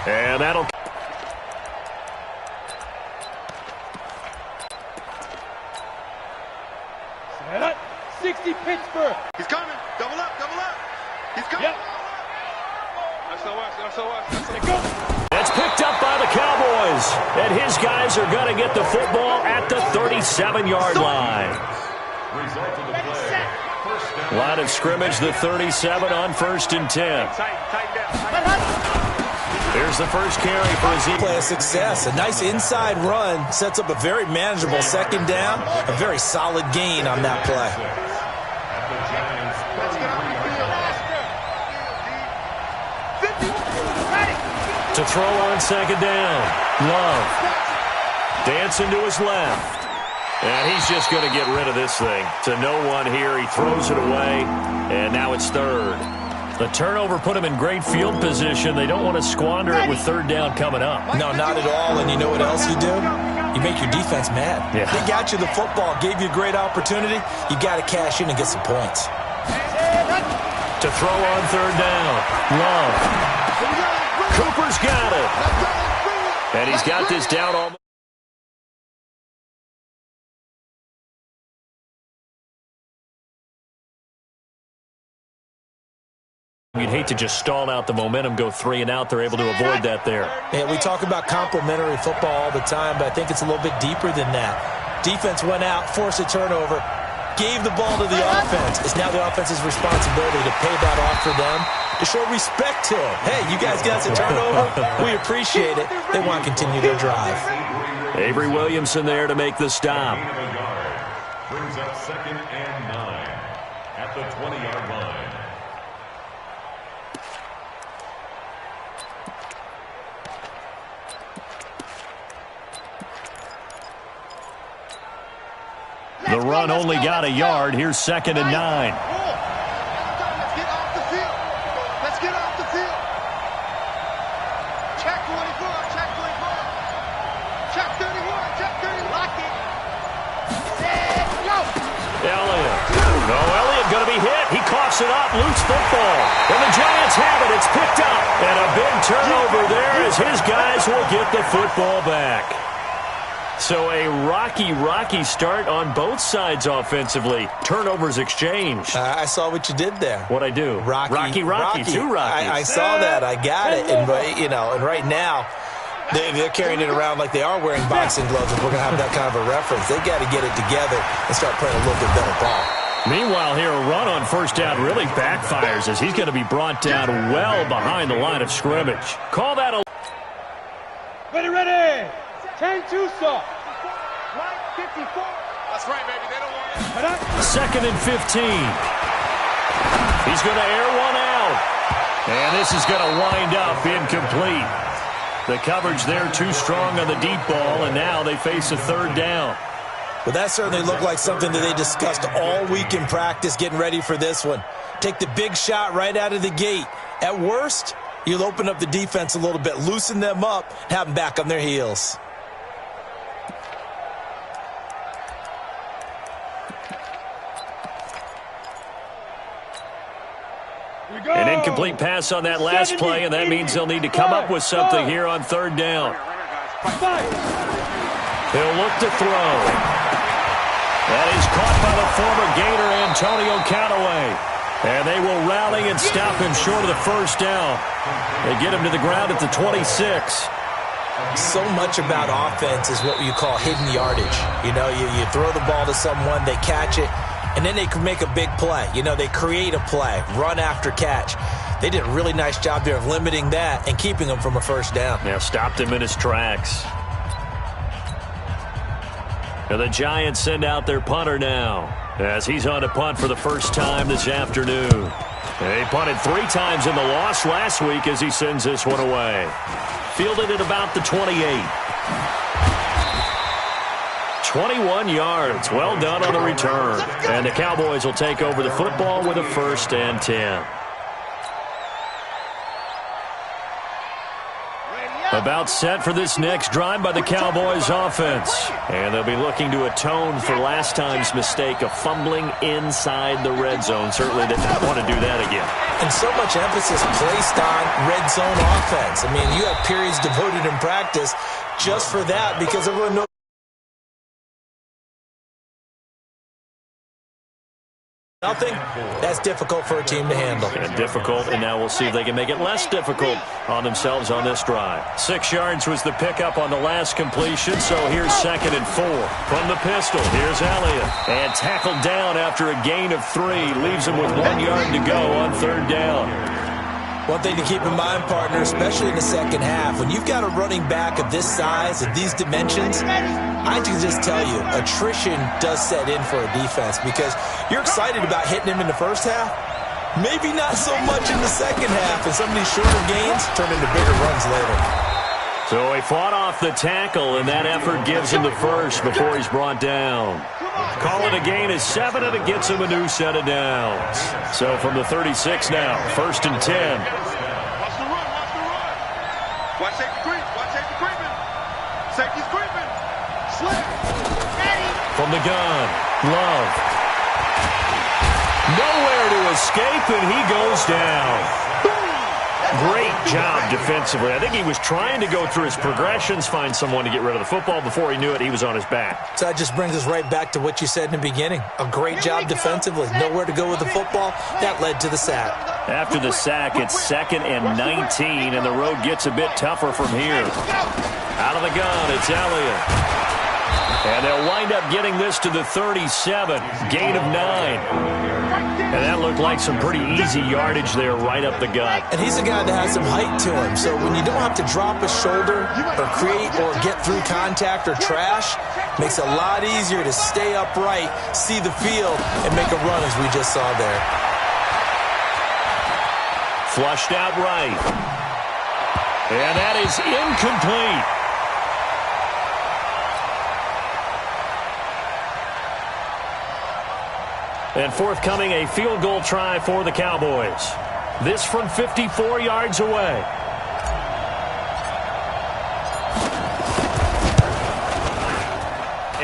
And that'll... 60 Pittsburgh. He's coming. Double up, double up. He's coming. Yep. That's go. That's picked up by the Cowboys. And his guys are going to get the football at the 37-yard line. Line of scrimmage, the 37 on 1st and 10. Here's the first carry for Ezekiel. Play a success. A nice inside run sets up a very manageable second down. A very solid gain on that play. To throw on second down. Love. Dancing to his left. And he's just going to get rid of this thing. To no one here. He throws it away. And now it's 3rd. The turnover put him in great field position. They don't want to squander it with 3rd down coming up. No, not at all. And you know what else you do? You make your defense mad. Yeah. They got you the football, gave you a great opportunity. You got to cash in and get some points. To throw on 3rd down. Love. Cooper's got it. And he's got this down almost. You'd hate to just stall out the momentum, go 3 and out. They're able to avoid that there. Yeah, we talk about complementary football all the time, but I think it's a little bit deeper than that. Defense went out, forced a turnover, gave the ball to the offense. It's now the offense's responsibility to pay that off for them, to show respect to them. Hey, you guys got the turnover. We appreciate it. They want to continue their drive. Avery Williamson there to make the stop. Brings up 2nd and 9 at the 20-yard line. The run only got a yard. Here's 2nd and 9. Let's get off the field. Let's get off the field. Check 24. Check 24. Check 31. Check 30. Lock it. Set. Go. Elliott. No, Elliott going to be hit. He coughs it up. Loose football. And the Giants have it. It's picked up. And a big turnover there as his guys will get the football back. So a rocky start on both sides offensively. Turnovers exchanged. I saw what you did there. What'd I do? Rocky. Two Rockies. I saw that. I got it. And and right now, they're carrying it around like they are wearing boxing gloves. If we're going to have that kind of a reference, they got to get it together and start playing a little bit better ball. Meanwhile, here a run on 1st down really backfires as he's going to be brought down well behind the line of scrimmage. Call that a... Ready. 10-2 soft. 54. That's right, baby. They don't want it. 2nd and 15. He's going to air one out. And this is going to wind up incomplete. The coverage there too strong on the deep ball, and now they face a 3rd down. Well, that certainly looked like something that they discussed all week in practice, getting ready for this one. Take the big shot right out of the gate. At worst, you'll open up the defense a little bit, loosen them up, have them back on their heels. An incomplete pass on that last play, and that means they'll need to come up with something here on 3rd down. He'll look to throw. That is caught by the former Gator, Antonio Callaway. And they will rally and stop him short of the 1st down. They get him to the ground at the 26. So much about offense is what you call hidden yardage. You throw the ball to someone, they catch it, and then they can make a big play. They create a play, run after catch. They did a really nice job there of limiting that and keeping him from a 1st down. Yeah, stopped him in his tracks. And the Giants send out their punter now as he's on a punt for the first time this afternoon. They punted 3 times in the loss last week as he sends this one away. Fielded at about the 28. 21 yards. Well done on the return. And the Cowboys will take over the football with a 1st and 10. About set for this next drive by the Cowboys offense. And they'll be looking to atone for last time's mistake of fumbling inside the red zone. Certainly they don't want to do that again. And so much emphasis placed on red zone offense. I mean, you have periods devoted in practice just for that because everyone knows nothing. That's difficult for a team to handle. And difficult, and now we'll see if they can make it less difficult on themselves on this drive. 6 yards was the pickup on the last completion, so here's 2nd and 4. From the pistol, here's Elliott. And tackled down after a gain of 3. Leaves him with 1 yard to go on 3rd down. One thing to keep in mind, partner, especially in the second half, when you've got a running back of this size and these dimensions, I can just tell you, attrition does set in for a defense because you're excited about hitting him in the first half. Maybe not so much in the second half, and some of these shorter gains turn into bigger runs later. So he fought off the tackle, and that effort gives him the first before he's brought down. Call it a gain of 7, and it gets him a new set of downs. So from the 36 now, 1st and 10. Watch the run, watch the run. Watch safety creep, watch safety creeping. Safety's creeping. Slip. From the gun, Love. Nowhere to escape, and he goes down. Great job defensively. I think he was trying to go through his progressions, find someone to get rid of the football. Before he knew it, he was on his back. So that just brings us right back to what you said in the beginning. A great job defensively. Nowhere to go with the football. That led to the sack. After the sack, it's 2nd and 19, and the road gets a bit tougher from here. Out of the gun, it's Elliott. And they'll wind up getting this to the 37. Gain of 9. And that looked like some pretty easy yardage there right up the gut. And he's a guy that has some height to him. So when you don't have to drop a shoulder or create or get through contact or trash, makes it a lot easier to stay upright, see the field, and make a run as we just saw there. Flushed out right. And that is incomplete. And forthcoming, a field goal try for the Cowboys. This from 54 yards away.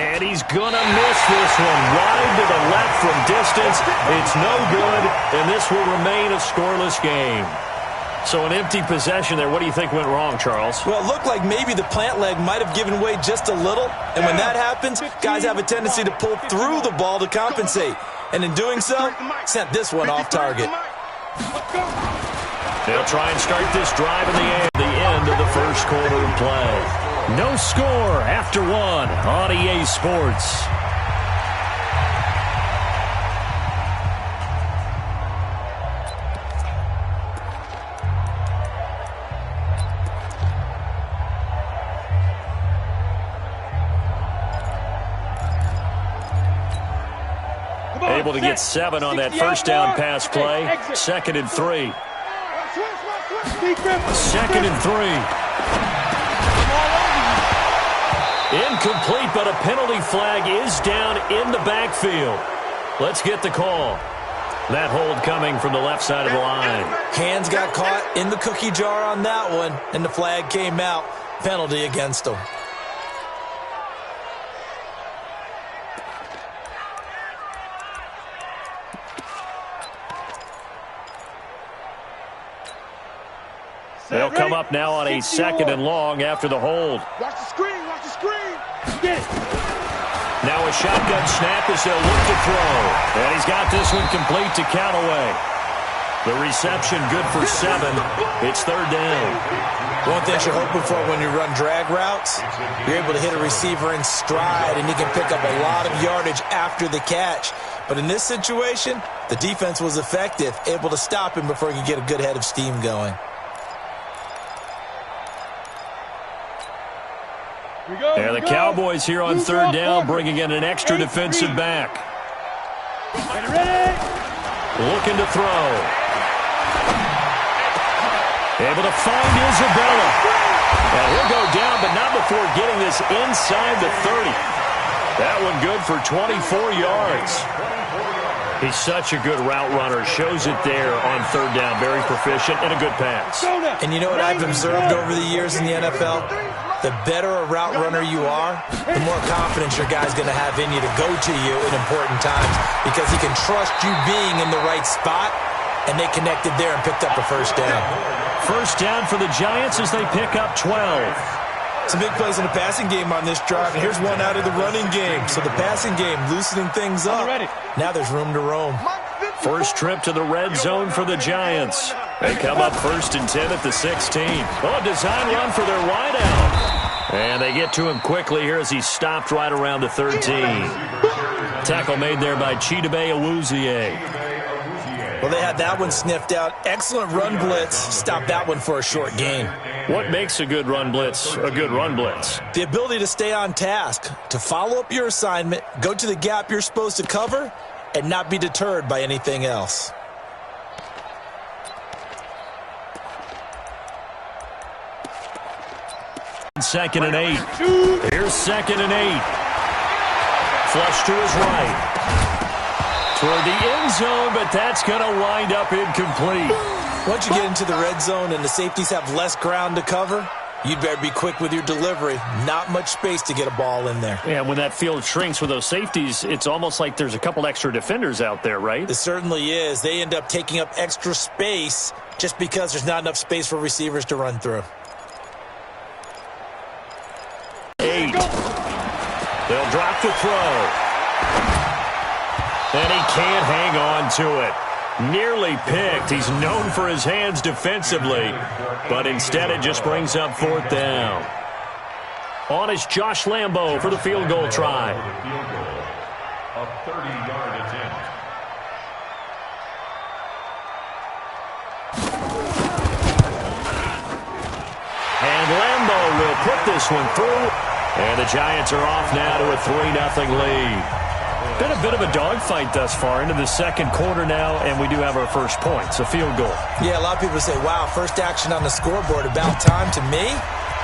And he's going to miss this one. Wide to the left from distance. It's no good, and this will remain a scoreless game. So an empty possession there. What do you think went wrong, Charles? Well, it looked like maybe the plant leg might have given way just a little. And when that happens, guys have a tendency to pull through the ball to compensate. And in doing so, sent this one off target. They'll try and start this drive in the end of the first quarter of play. No score after 1 on EA Sports. Able to get 7 on that first down pass play. 2nd and 3. 2nd and 3. Incomplete, but a penalty flag is down in the backfield. Let's get the call. That hold coming from the left side of the line. Hands got caught in the cookie jar on that one, and the flag came out. Penalty against them. They'll come up now on a 2nd and long after the hold. Watch the screen, watch the screen. Get it. Now a shotgun snap as they'll look to throw. And he's got this one complete to Callaway. The reception good for 7. It's 3rd down. One thing you're hoping for when you run drag routes, you're able to hit a receiver in stride, and he can pick up a lot of yardage after the catch. But in this situation, the defense was effective, able to stop him before he could get a good head of steam going. And the Cowboys here on 3rd down, bringing in an extra defensive back. Looking to throw. Able to find Isabella. And he'll go down, but not before getting this inside the 30. That one good for 24 yards. He's such a good route runner. Shows it there on 3rd down. Very proficient and a good pass. And you know what I've observed over the years in the NFL? The better a route runner you are, the more confidence your guy's going to have in you to go to you in important times because he can trust you being in the right spot and they connected there and picked up a first down. First down for the Giants as they pick up 12. Some big plays in the passing game on this drive, and here's one out of the running game. So the passing game loosening things up. Now there's room to roam. First trip to the red zone for the Giants. They come up 1st and 10 at the 16. Oh, design run for their wideout. And they get to him quickly here as he stopped right around the 13. Tackle made there by Chidobe Awuzie. Well, they had that one sniffed out. Excellent run blitz. Stopped that one for a short gain. What makes a good run blitz a good run blitz? The ability to stay on task, to follow up your assignment, go to the gap you're supposed to cover, and not be deterred by anything else. Second and 8. Here's 2nd and 8. Flush to his right. Toward the end zone, but that's going to wind up incomplete. Once you get into the red zone and the safeties have less ground to cover, you'd better be quick with your delivery. Not much space to get a ball in there. Yeah, when that field shrinks with those safeties, it's almost like there's a couple extra defenders out there, right? It certainly is. They end up taking up extra space just because there's not enough space for receivers to run through. 8. They'll drop the throw. And he can't hang on to it. Nearly picked. He's known for his hands defensively, but instead it just brings up 4th down. On is Josh Lambo for the field goal try. A 30-yard attempt. And Lambo will put this one through. And the Giants are off now to a 3-0 lead. Been a bit of a dogfight thus far into the second quarter now, and we do have our first points, a field goal. Yeah, a lot of people say, wow, first action on the scoreboard, about time. To me,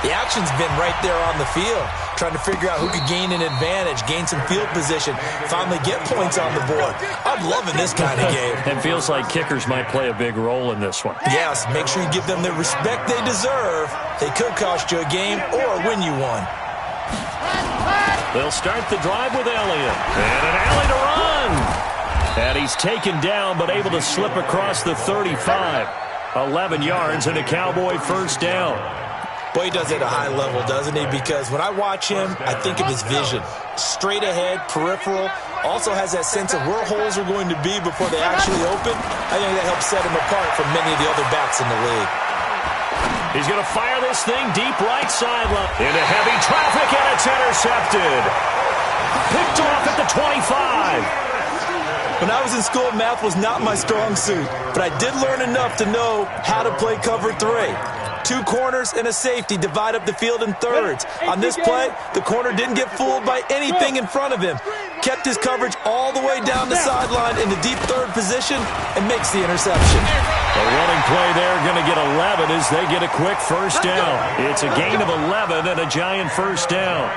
the action's been right there on the field, trying to figure out who could gain an advantage, gain some field position, finally get points on the board. I'm loving this kind of game. It feels like kickers might play a big role in this one. Yes, make sure you give them the respect they deserve. They could cost you a game or win you one. They'll start the drive with Elliott. And an alley to run. And he's taken down but able to slip across the 35. 11 yards and a Cowboy first down. Boy, he does it at a high level, doesn't he? Because when I watch him, I think of his vision. Straight ahead, peripheral. Also has that sense of where holes are going to be before they actually open. I think that helps set him apart from many of the other backs in the league. He's going to fire this thing deep right sideline. Into heavy traffic, and it's intercepted. Picked off at the 25. When I was in school, math was not my strong suit, but I did learn enough to know how to play cover 3. 2 corners and a safety divide up the field in thirds. On this play, the corner didn't get fooled by anything in front of him. Kept his coverage all the way down the sideline in the deep third position and makes the interception. The running play there going to get 11 as they get a quick first down. It's a gain of 11 and a Giant first down.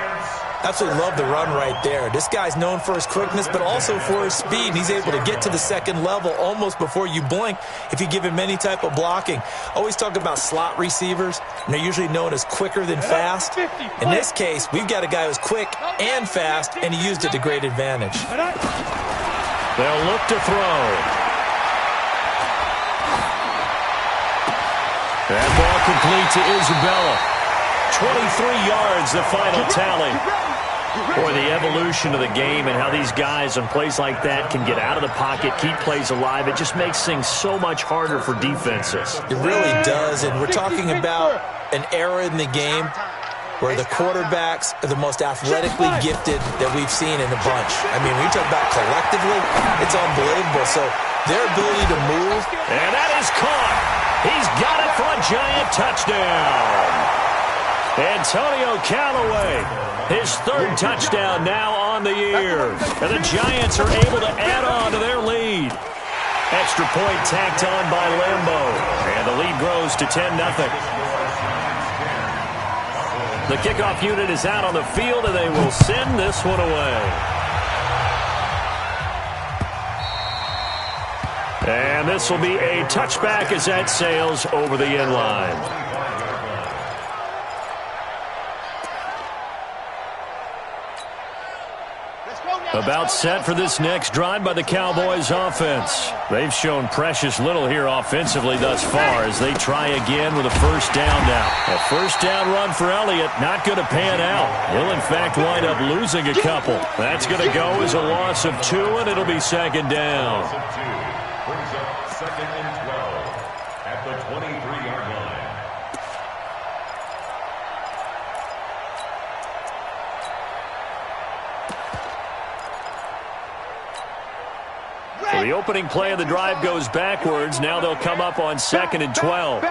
Absolutely love the run right there. This guy's known for his quickness, but also for his speed. He's able to get to the second level almost before you blink if you give him any type of blocking. Always talk about slot receivers, and they're usually known as quicker than fast. In this case, we've got a guy who's quick and fast, and he used it to great advantage. They'll look to throw. That ball complete to Isabella. 23 yards, the final tally. Boy, the evolution of the game and how these guys on plays like that can get out of the pocket, keep plays alive, it just makes things so much harder for defenses. It really does, and we're talking about an era in the game where the quarterbacks are the most athletically gifted that we've seen in the bunch. I mean, when you talk about collectively, it's unbelievable. So their ability to move. And that is caught. He's got it for a Giant touchdown. Antonio Callaway, his 3rd touchdown now on the year. And the Giants are able to add on to their lead. Extra point tacked on by Lambo. And the lead grows to 10-0. The kickoff unit is out on the field, and they will send this one away. And this will be a touchback as that sails over the end line. About set for this next drive by the Cowboys offense. They've shown precious little here offensively thus far as they try again with a first down now. A first down run for Elliott, not going to pan out. He'll in fact wind up losing a couple. That's going to go as a loss of 2, and it'll be second down. Brings up second and 12 at the 23-yard line. So the opening play of the drive goes backwards. Now they'll come up on second and 12.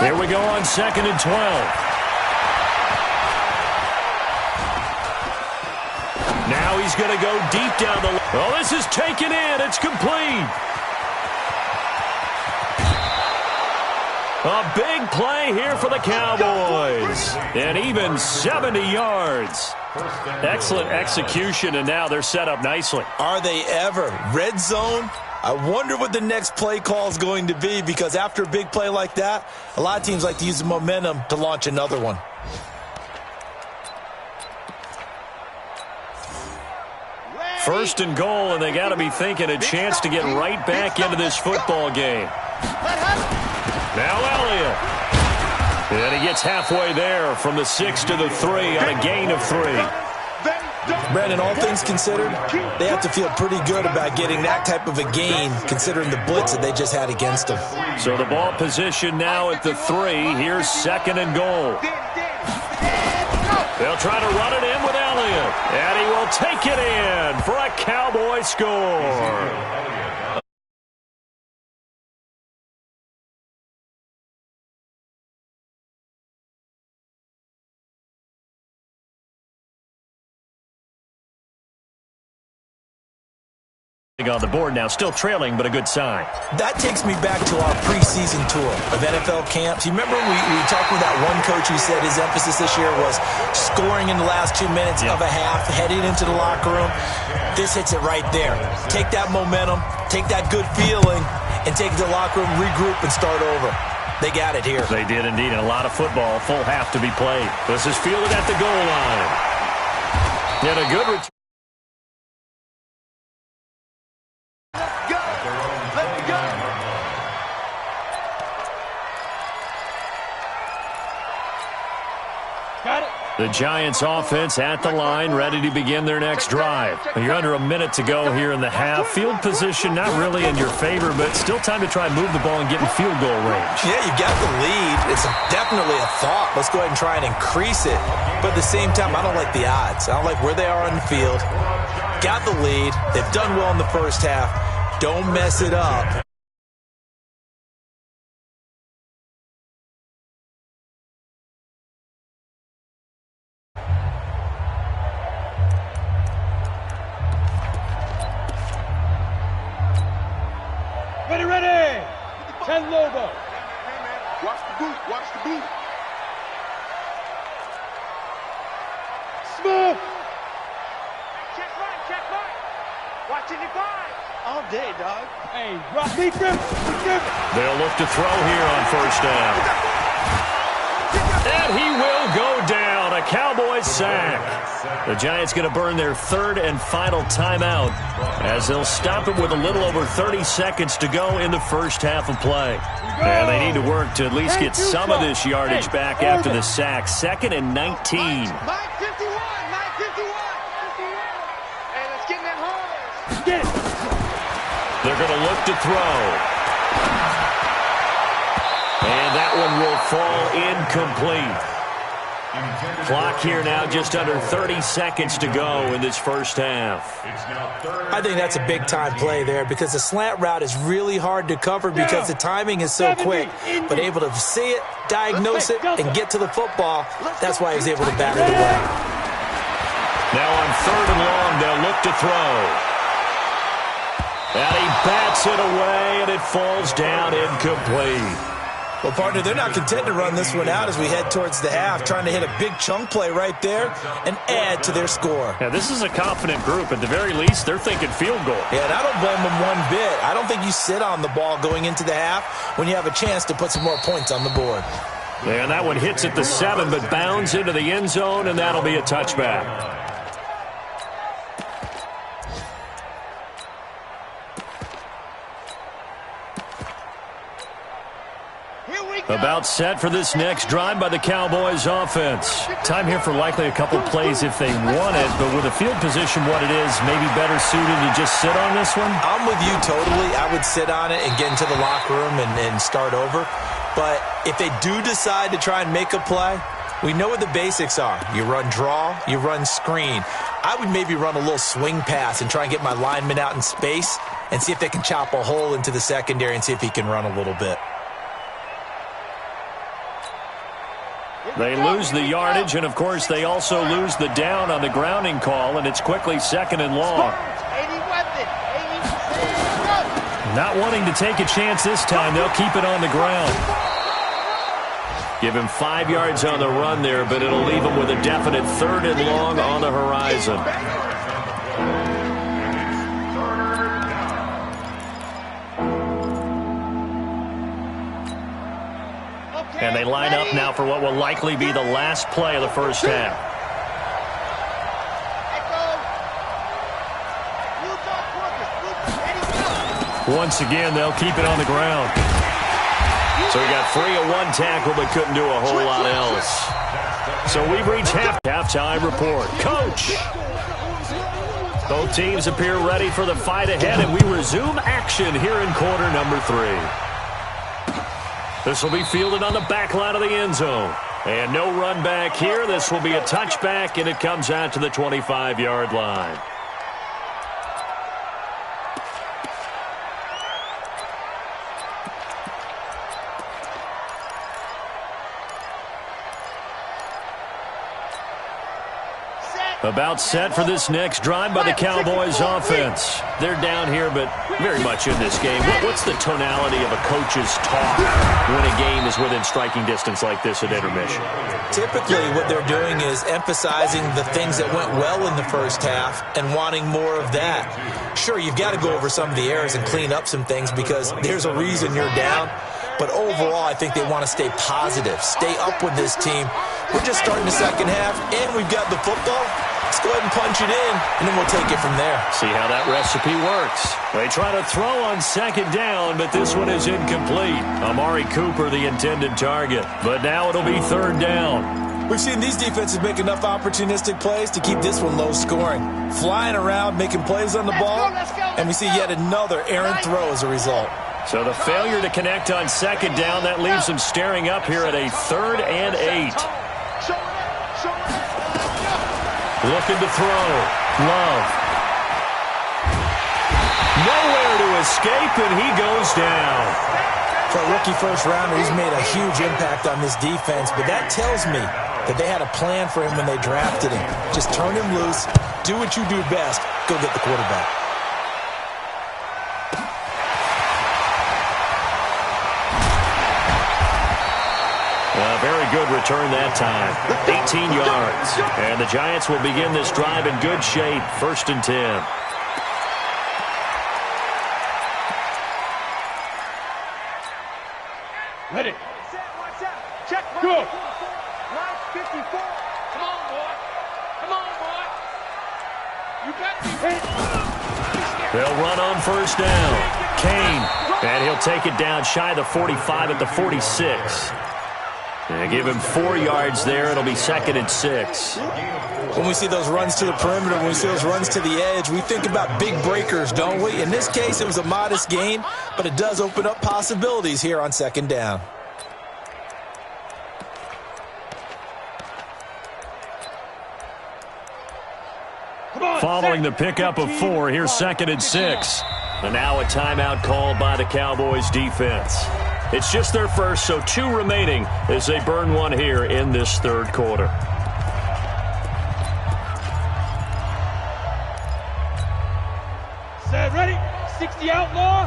Here we go on second and 12. Now he's going to go deep down the line. Oh, this is taken in. It's complete. A big play here for the Cowboys. And even 70 yards. Excellent execution, and now they're set up nicely. Are they ever? Red zone? I wonder what the next play call is going to be, because after a big play like that, a lot of teams like to use the momentum to launch another one. First and goal, and they got to be thinking a chance to get right back into this football game. Now Elliott. And he gets halfway there from the 6 to the 3 on a gain of 3. Brandon, all things considered, they have to feel pretty good about getting that type of a gain, considering the blitz that they just had against them. So the ball position now at the 3. Here's second and goal. They'll try to run it in with Elliott. And he will take it in for a Cowboy score. On the board now, still trailing, but a good sign. That takes me back to our preseason tour of NFL camps. You remember we talked with that one coach who said his emphasis this year was scoring in the last 2 minutes of a half, heading into the locker room. This hits it right there. Take that momentum, take that good feeling, and take it to the locker room, regroup, and start over. They got it here. They did indeed, and a lot of football, full half to be played. This is fielded at the goal line. And a good return. The Giants offense at the line, ready to begin their next drive. You're under a minute to go here in the half. Field position not really in your favor, but still time to try and move the ball and get in field goal range. Yeah, you got the lead. It's definitely a thought. Let's go ahead and try and increase it. But at the same time, I don't like the odds. I don't like where they are on the field. Got the lead. They've done well in the first half. Don't mess it up. Ready! 10 Lobo. Watch the boot, watch the boot. Smith. Check right. Watching your five. All day, dog. Hey, rock me, Griff. They'll look to throw here on first down. And he will go down. A Cowboys sack. The Giants going to burn their third and final timeout as they'll stop it with a little over 30 seconds to go in the first half of play. And they need to work to at least get some of this yardage back after the sack. Second and 19. Mike 51. Hey, let's get in that hole. Get it. They're going to look to throw. And that one will fall incomplete. Clock here now, just under 30 seconds to go in this first half. I think that's a big-time play there because the slant route is really hard to cover because the timing is so quick. But able to see it, diagnose it, and get to the football, that's why he was able to bat it away. Now on third and long, they'll look to throw. And he bats it away, and it falls down incomplete. Well, partner, they're not content to run this one out as we head towards the half, trying to hit a big chunk play right there and add to their score. Yeah, this is a confident group. At the very least, they're thinking field goal. Yeah, and I don't blame them one bit. I don't think you sit on the ball going into the half when you have a chance to put some more points on the board. And that one hits at the 7, but bounds into the end zone, and that'll be a touchback. About set for this next drive by the Cowboys offense. Time here for likely a couple plays if they want it, but with the field position what it is, maybe better suited to just sit on this one? I'm with you totally. I would sit on it and get into the locker room and start over. But if they do decide to try and make a play, we know what the basics are. You run draw, you run screen. I would maybe run a little swing pass and try and get my lineman out in space and see if they can chop a hole into the secondary and see if he can run a little bit. They lose the yardage, and, of course, they also lose the down on the grounding call, and it's quickly 2nd and long. Not wanting to take a chance this time, they'll keep it on the ground. Give him 5 yards on the run there, but it'll leave him with a definite 3rd and long on the horizon. And they line up now for what will likely be the last play of the first half. Once again, they'll keep it on the ground. So he got free of one tackle but couldn't do a whole lot else. So we've reached halftime report. Coach! Both teams appear ready for the fight ahead, and we resume action here in quarter number 3. This will be fielded on the back line of the end zone. And no run back here. This will be a touchback, and it comes out to the 25-yard line. About set for this next drive by the Cowboys offense. They're down here, but very much in this game. What's the tonality of a coach's talk when a game is within striking distance like this at intermission? Typically, what they're doing is emphasizing the things that went well in the first half and wanting more of that. Sure, you've got to go over some of the errors and clean up some things because there's a reason you're down. But overall, I think they want to stay positive, stay up with this team. We're just starting the second half, and we've got the football. Let's go ahead and punch it in, and then we'll take it from there. See how that recipe works. They try to throw on 2nd down, but this one is incomplete. Amari Cooper, the intended target. But now it'll be 3rd down. We've seen these defenses make enough opportunistic plays to keep this one low scoring. Flying around, making plays on the ball, and we see yet another errant throw as a result. So the failure to connect on 2nd down, that leaves them staring up here at a 3rd and 8. Looking to throw. Love. Nowhere to escape, and he goes down. For a rookie first-rounder, he's made a huge impact on this defense, but that tells me that they had a plan for him when they drafted him. Just turn him loose, do what you do best, go get the quarterback. Very good return that time. 18 yards. And the Giants will begin this drive in good shape. 1st and 10. Ready. Check. Go. Line 54. Come on, boy. Come on, boy. You got to be hit. They'll run on 1st down. Kane. And he'll take it down shy of the 45 at the 46. And give him 4 yards there. It'll be 2nd and 6. When we see those runs to the perimeter, when we see those runs to the edge, we think about big breakers, don't we? In this case, it was a modest gain, but it does open up possibilities here on 2nd down. Following the pickup of 4, here's 2nd and 6. And now a timeout called by the Cowboys defense. It's just their first, so 2 remaining as they burn one here in this 3rd quarter. Set, ready. 60 outlaw.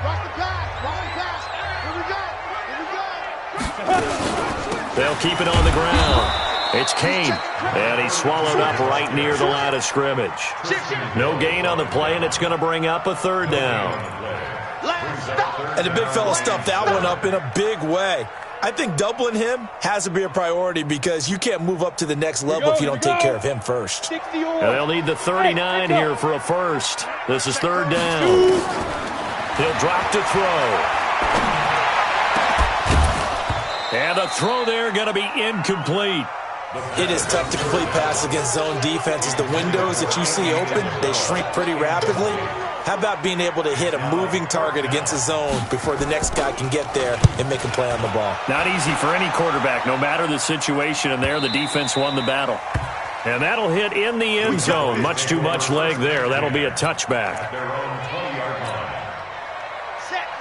Watch the pass. Watch the pass. Here we go. They'll keep it on the ground. It's Kane, and he's swallowed up right near the line of scrimmage. No gain on the play, and it's going to bring up a 3rd down. And the big fella stuffed that one up in a big way. I think doubling him has to be a priority because you can't move up to the next level if you don't take care of him first. And they'll need the 39 here for a first. This is 3rd down. He'll drop to throw. And the throw there going to be incomplete. It is tough to complete passes against zone defenses. The windows that you see open, they shrink pretty rapidly. How about being able to hit a moving target against a zone before the next guy can get there and make a play on the ball? Not easy for any quarterback, no matter the situation, and there the defense won the battle. And that'll hit in the end zone. Much too much leg there. That'll be a touchback.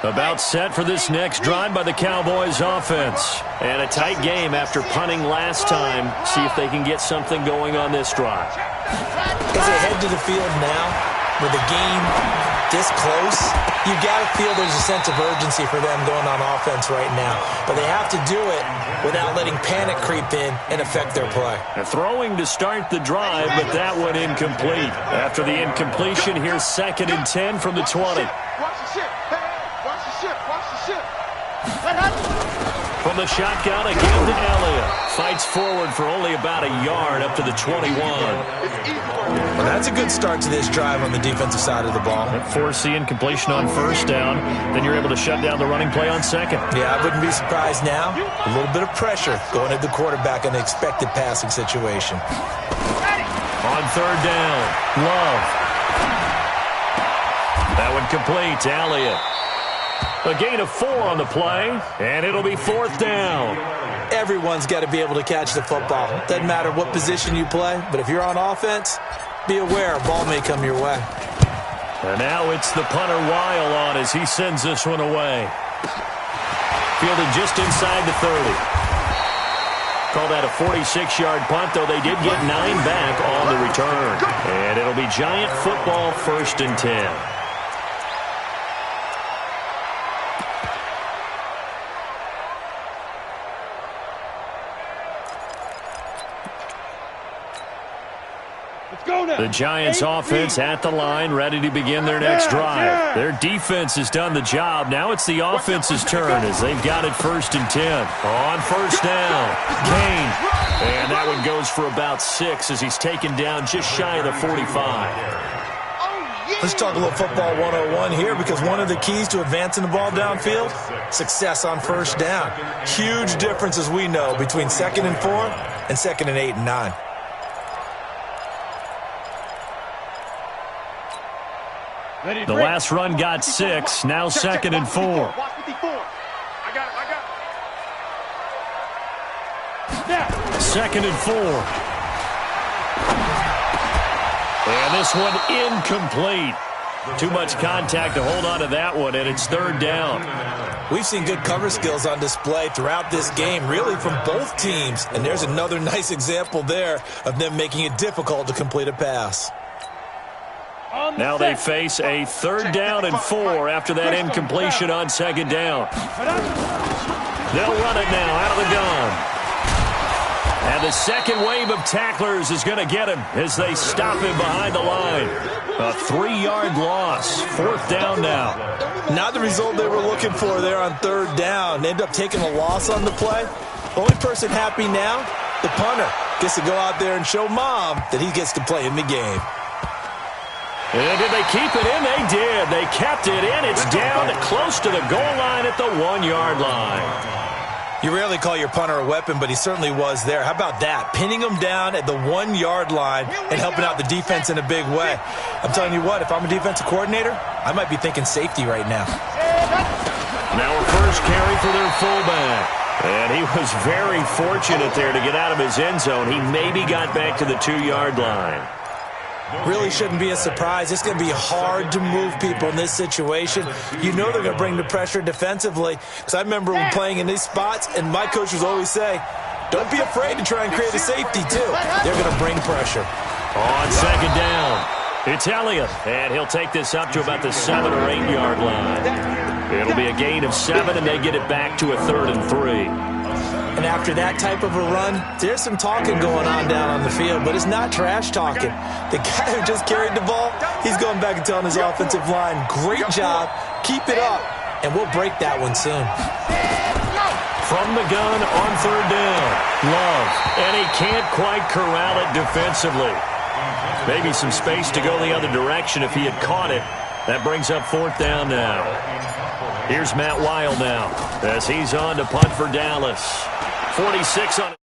About set for this next drive by the Cowboys offense. And a tight game after punting last time. See if they can get something going on this drive. As they head to the field now, with the game this close, you got to feel there's a sense of urgency for them going on offense right now. But they have to do it without letting panic creep in and affect their play. Throwing to start the drive, but that one incomplete. After the incompletion, here's 2nd and 10 from the 20. Watch the ship. Hey, watch the ship. Watch the ship. From the shotgun, again to Elliott. Fights forward for only about a yard up to the 21. Well, that's a good start to this drive on the defensive side of the ball. Force the incompletion on 1st down. Then you're able to shut down the running play on 2nd. Yeah, I wouldn't be surprised now. A little bit of pressure going at the quarterback in an expected passing situation. On 3rd down, Love. That one complete to Elliott. A gain of 4 on the play, and it'll be 4th down. Everyone's got to be able to catch the football. Doesn't matter what position you play, but if you're on offense, be aware a ball may come your way. And now it's the punter Weil on as he sends this one away. Fielded just inside the 30. Call that a 46-yard punt, though they did get 9 back on the return. And it'll be Giant football 1st and 10. The Giants offense at the line, ready to begin their next drive. Their defense has done the job. Now it's the offense's turn as they've got it 1st and 10. On 1st down, Kane. And that one goes for about 6 as he's taken down just shy of the 45. Let's talk a little football 101 here, because one of the keys to advancing the ball downfield, success on 1st down. Huge difference, as we know, between 2nd and 4 and 2nd and 8 and 9. The last run got 6. Now 2nd and 4. I got it. 2nd and 4. And this one incomplete. Too much contact to hold on to that one, and it's 3rd down. We've seen good cover skills on display throughout this game, really from both teams. And there's another nice example there of them making it difficult to complete a pass. Now they face a 3rd down and 4 after that incompletion on 2nd down. They'll run it now out of the gun. And the second wave of tacklers is going to get him as they stop him behind the line. A 3-yard loss. 4th down now. Not the result they were looking for there on 3rd down. They end up taking a loss on the play. Only person happy now, the punter, gets to go out there and show Mom that he gets to play in the game. And did they keep it in? They did. They kept it in. It's down close to the goal line at the 1-yard line. You rarely call your punter a weapon, but he certainly was there. How about that? Pinning him down at the 1-yard line and helping out the defense in a big way. I'm telling you what, if I'm a defensive coordinator, I might be thinking safety right now. Now a first carry for their fullback. And he was very fortunate there to get out of his end zone. He maybe got back to the 2-yard line. Really shouldn't be a surprise. It's going to be hard to move people in this situation. You know they're going to bring the pressure defensively. Because I remember when playing in these spots, and my coaches always say, don't be afraid to try and create a safety, too. They're going to bring pressure. On 2nd down, it's Elliott. And he'll take this up to about the 7 or 8 yard line. It'll be a gain of 7, and they get it back to a 3rd and 3. And after that type of a run, there's some talking going on down on the field, but it's not trash talking. The guy who just carried the ball, he's going back and telling his offensive line, great job, keep it up, and we'll break that one soon. From the gun on 3rd down, Love, and he can't quite corral it defensively. Maybe some space to go the other direction if he had caught it. That brings up 4th down now. Here's Matt Weil now as he's on to punt for Dallas. 46 on